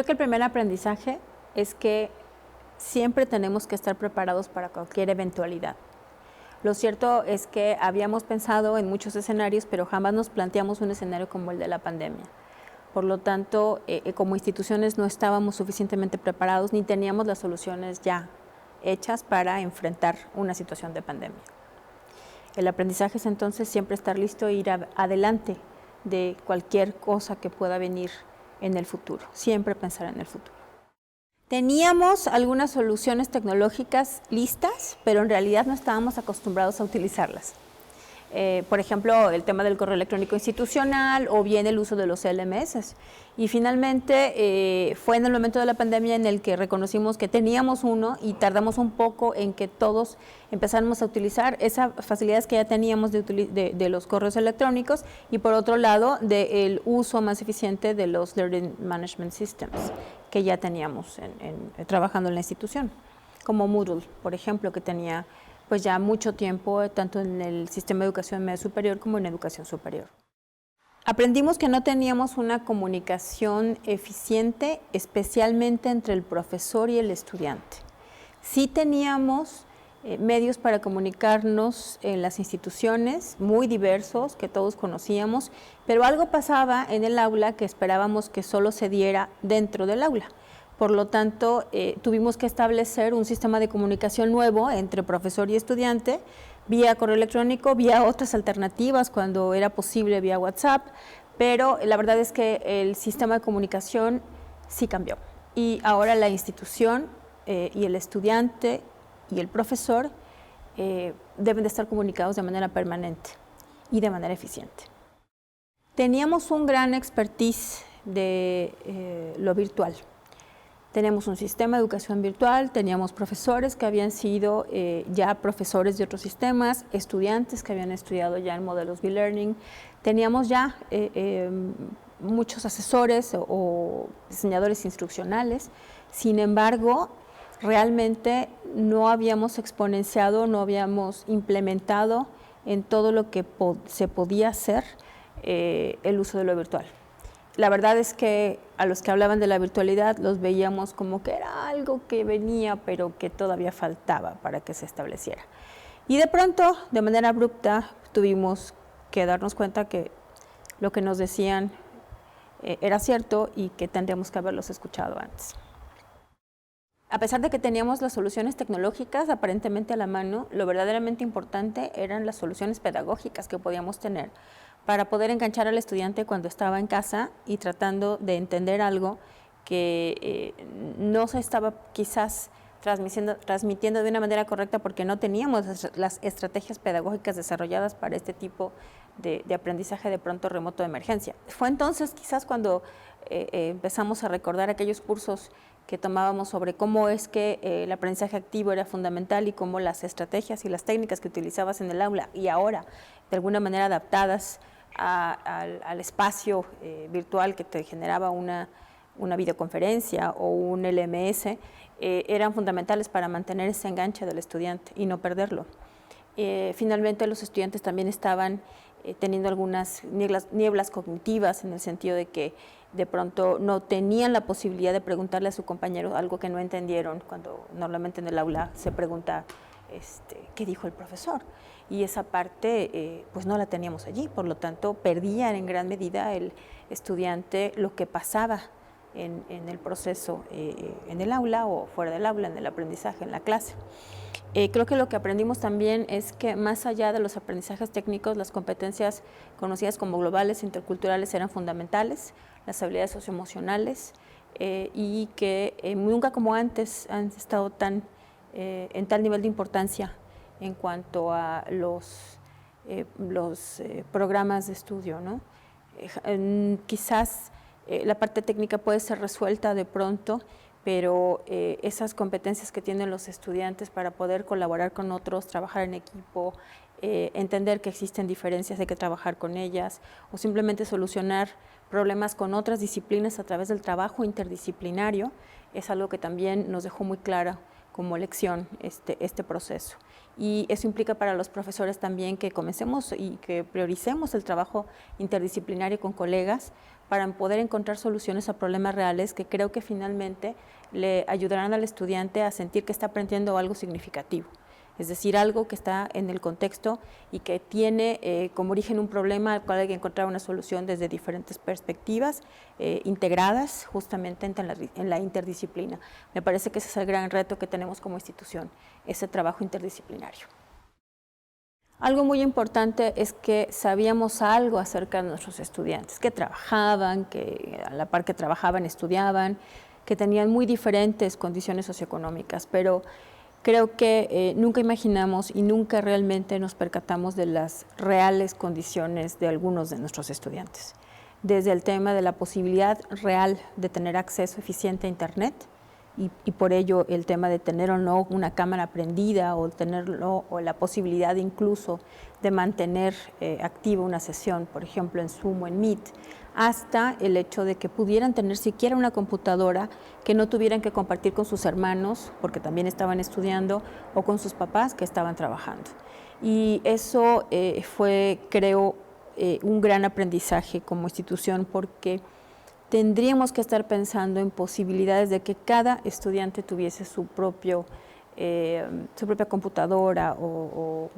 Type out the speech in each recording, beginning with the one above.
Creo que el primer aprendizaje es que siempre tenemos que estar preparados para cualquier eventualidad. Lo cierto es que habíamos pensado en muchos escenarios, pero jamás nos planteamos un escenario como el de la pandemia. Por lo tanto, como instituciones no estábamos suficientemente preparados ni teníamos las soluciones ya hechas para enfrentar una situación de pandemia. El aprendizaje es entonces siempre estar listo e ir adelante de cualquier cosa que pueda venir en el futuro, siempre pensar en el futuro. Teníamos algunas soluciones tecnológicas listas, pero en realidad no estábamos acostumbrados a utilizarlas. Por ejemplo, el tema del correo electrónico institucional o bien el uso de los LMS. Y finalmente fue en el momento de la pandemia en el que reconocimos que teníamos uno y tardamos un poco en que todos empezáramos a utilizar esas facilidades que ya teníamos de los correos electrónicos y por otro lado del uso más eficiente de los Learning Management Systems que ya teníamos trabajando en la institución, como Moodle, por ejemplo, que tenía pues ya mucho tiempo, tanto en el sistema de educación media superior como en educación superior. Aprendimos que no teníamos una comunicación eficiente, especialmente entre el profesor y el estudiante. Sí teníamos medios para comunicarnos en las instituciones, muy diversos, que todos conocíamos, pero algo pasaba en el aula que esperábamos que solo se diera dentro del aula. Por lo tanto, tuvimos que establecer un sistema de comunicación nuevo entre profesor y estudiante, vía correo electrónico, vía otras alternativas cuando era posible, vía WhatsApp, pero la verdad es que el sistema de comunicación sí cambió. Y ahora la institución y el estudiante y el profesor deben de estar comunicados de manera permanente y de manera eficiente. Teníamos un gran expertise de lo virtual. Teníamos un sistema de educación virtual, teníamos profesores que habían sido ya profesores de otros sistemas, estudiantes que habían estudiado ya en modelos B-Learning, teníamos ya muchos asesores o diseñadores instruccionales. Sin embargo, realmente no habíamos exponenciado, no habíamos implementado en todo lo que se podía hacer el uso de lo virtual. La verdad es que a los que hablaban de la virtualidad los veíamos como que era algo que venía, pero que todavía faltaba para que se estableciera. Y de pronto, de manera abrupta, tuvimos que darnos cuenta que lo que nos decían era cierto y que tendríamos que haberlos escuchado antes. A pesar de que teníamos las soluciones tecnológicas aparentemente a la mano, lo verdaderamente importante eran las soluciones pedagógicas que podíamos tener para poder enganchar al estudiante cuando estaba en casa y tratando de entender algo que no se estaba quizás transmitiendo de una manera correcta porque no teníamos las estrategias pedagógicas desarrolladas para este tipo de aprendizaje de pronto remoto de emergencia. Fue entonces quizás cuando empezamos a recordar aquellos cursos que tomábamos sobre cómo es que el aprendizaje activo era fundamental y cómo las estrategias y las técnicas que utilizabas en el aula y ahora de alguna manera adaptadas al espacio virtual que te generaba una videoconferencia o un LMS, eran fundamentales para mantener ese enganche del estudiante y no perderlo. Finalmente los estudiantes también estaban teniendo algunas nieblas cognitivas en el sentido de que de pronto no tenían la posibilidad de preguntarle a su compañero algo que no entendieron, cuando normalmente en el aula se pregunta ¿qué dijo el profesor? Y esa parte pues no la teníamos allí, por lo tanto perdían en gran medida el estudiante lo que pasaba en el proceso en el aula o fuera del aula, en el aprendizaje, en la clase. Creo que lo que aprendimos también es que más allá de los aprendizajes técnicos, las competencias conocidas como globales e interculturales eran fundamentales, las habilidades socioemocionales y que nunca como antes han estado en tal nivel de importancia en cuanto a los programas de estudio, ¿no? Quizás la parte técnica puede ser resuelta de pronto, pero esas competencias que tienen los estudiantes para poder colaborar con otros, trabajar en equipo, entender que existen diferencias, hay que trabajar con ellas, o simplemente solucionar problemas con otras disciplinas a través del trabajo interdisciplinario, es algo que también nos dejó muy clara como lección este proceso. Y eso implica para los profesores también que comencemos y que prioricemos el trabajo interdisciplinario con colegas para poder encontrar soluciones a problemas reales que creo que finalmente le ayudarán al estudiante a sentir que está aprendiendo algo significativo. Es decir, algo que está en el contexto y que tiene como origen un problema al cual hay que encontrar una solución desde diferentes perspectivas integradas justamente en la interdisciplina. Me parece que ese es el gran reto que tenemos como institución, ese trabajo interdisciplinario. Algo muy importante es que sabíamos algo acerca de nuestros estudiantes, que trabajaban, que a la par que trabajaban estudiaban, que tenían muy diferentes condiciones socioeconómicas, pero creo que nunca imaginamos y nunca realmente nos percatamos de las reales condiciones de algunos de nuestros estudiantes. Desde el tema de la posibilidad real de tener acceso eficiente a Internet y por ello el tema de tener o no una cámara prendida o tenerlo o la posibilidad incluso de mantener activa una sesión, por ejemplo en Zoom o en Meet, hasta el hecho de que pudieran tener siquiera una computadora que no tuvieran que compartir con sus hermanos, porque también estaban estudiando, o con sus papás que estaban trabajando. Y eso fue, creo, un gran aprendizaje como institución, porque tendríamos que estar pensando en posibilidades de que cada estudiante tuviese su propia computadora o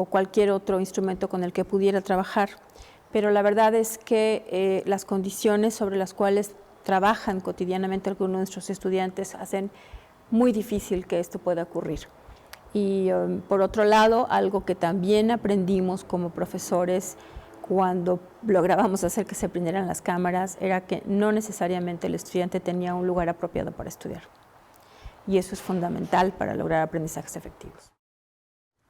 cualquier otro instrumento con el que pudiera trabajar. Pero la verdad es que las condiciones sobre las cuales trabajan cotidianamente algunos de nuestros estudiantes hacen muy difícil que esto pueda ocurrir. Y por otro lado, algo que también aprendimos como profesores cuando lográbamos hacer que se prendieran las cámaras era que no necesariamente el estudiante tenía un lugar apropiado para estudiar. Y eso es fundamental para lograr aprendizajes efectivos.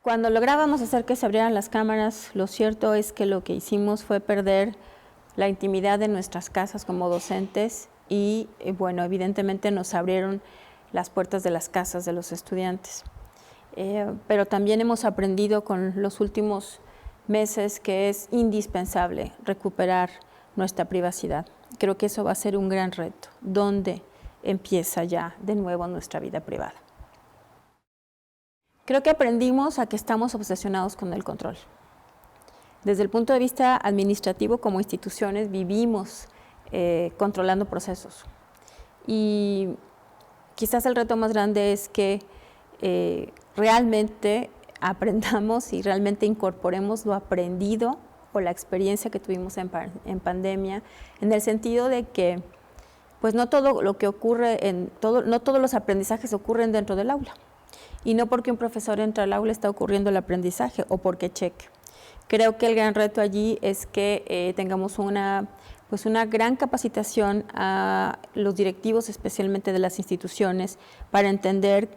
Cuando lográbamos hacer que se abrieran las cámaras, lo cierto es que lo que hicimos fue perder la intimidad de nuestras casas como docentes y, bueno, evidentemente nos abrieron las puertas de las casas de los estudiantes. Pero también hemos aprendido con los últimos meses que es indispensable recuperar nuestra privacidad. Creo que eso va a ser un gran reto, donde empieza ya de nuevo nuestra vida privada. Creo que aprendimos a que estamos obsesionados con el control. Desde el punto de vista administrativo, como instituciones, vivimos controlando procesos. Y quizás el reto más grande es que realmente aprendamos y realmente incorporemos lo aprendido o la experiencia que tuvimos en pandemia, en el sentido de que pues no todo lo que ocurre, no todos los aprendizajes ocurren dentro del aula. Y no porque un profesor entra al aula está ocurriendo el aprendizaje o porque cheque. Creo que el gran reto allí es que tengamos una gran capacitación a los directivos, especialmente de las instituciones, para entender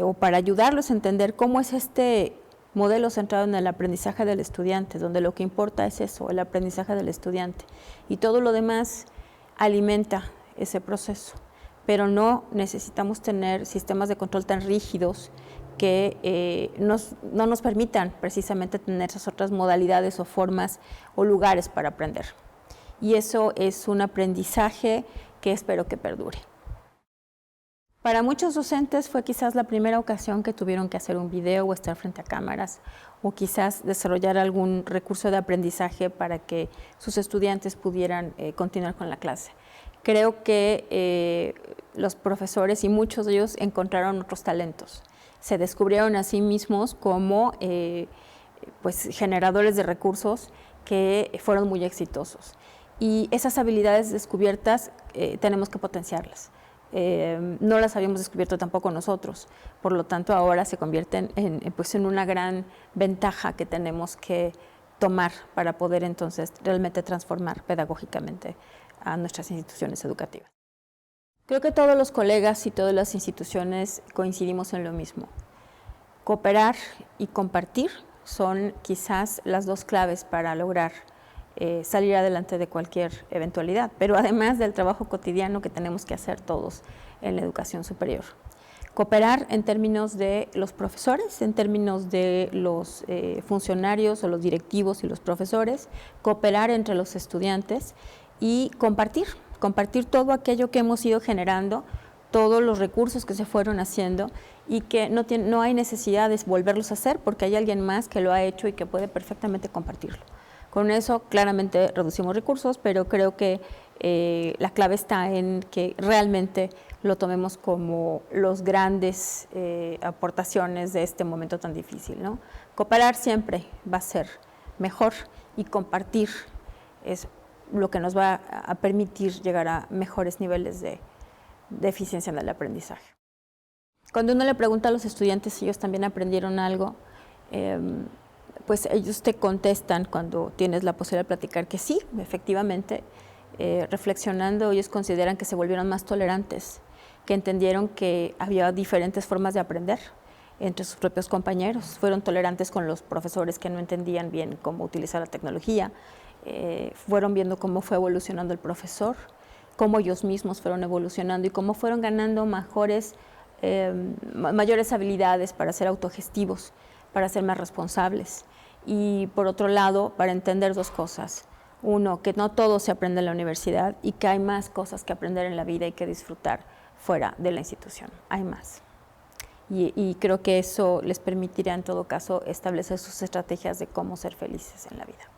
o para ayudarlos a entender cómo es este modelo centrado en el aprendizaje del estudiante, donde lo que importa es eso, el aprendizaje del estudiante. Y todo lo demás alimenta ese proceso. Pero no necesitamos tener sistemas de control tan rígidos que no nos permitan precisamente tener esas otras modalidades o formas o lugares para aprender. Y eso es un aprendizaje que espero que perdure. Para muchos docentes fue quizás la primera ocasión que tuvieron que hacer un video o estar frente a cámaras o quizás desarrollar algún recurso de aprendizaje para que sus estudiantes pudieran continuar con la clase. Creo que los profesores y muchos de ellos encontraron otros talentos. Se descubrieron a sí mismos como generadores de recursos que fueron muy exitosos. Y esas habilidades descubiertas tenemos que potenciarlas. No las habíamos descubierto tampoco nosotros, por lo tanto ahora se convierten en una gran ventaja que tenemos que tomar para poder entonces realmente transformar pedagógicamente a nuestras instituciones educativas. Creo que todos los colegas y todas las instituciones coincidimos en lo mismo. Cooperar y compartir son quizás las dos claves para lograr salir adelante de cualquier eventualidad, pero además del trabajo cotidiano que tenemos que hacer todos en la educación superior. Cooperar en términos de los profesores, en términos de los funcionarios o los directivos y los profesores, cooperar entre los estudiantes y compartir todo aquello que hemos ido generando, todos los recursos que se fueron haciendo y que no hay necesidad de volverlos a hacer porque hay alguien más que lo ha hecho y que puede perfectamente compartirlo. Con eso claramente reducimos recursos, pero creo que la clave está en que realmente lo tomemos como los grandes aportaciones de este momento tan difícil, ¿no? Cooperar siempre va a ser mejor y compartir es lo que nos va a permitir llegar a mejores niveles de eficiencia en el aprendizaje. Cuando uno le pregunta a los estudiantes si ellos también aprendieron algo, pues ellos te contestan cuando tienes la posibilidad de platicar que sí, efectivamente, reflexionando ellos consideran que se volvieron más tolerantes, que entendieron que había diferentes formas de aprender entre sus propios compañeros, fueron tolerantes con los profesores que no entendían bien cómo utilizar la tecnología, fueron viendo cómo fue evolucionando el profesor, cómo ellos mismos fueron evolucionando y cómo fueron ganando mayores habilidades para ser autogestivos, para ser más responsables. Y por otro lado, para entender dos cosas. Uno, que no todo se aprende en la universidad y que hay más cosas que aprender en la vida y que disfrutar fuera de la institución. Hay más. Y creo que eso les permitirá en todo caso establecer sus estrategias de cómo ser felices en la vida.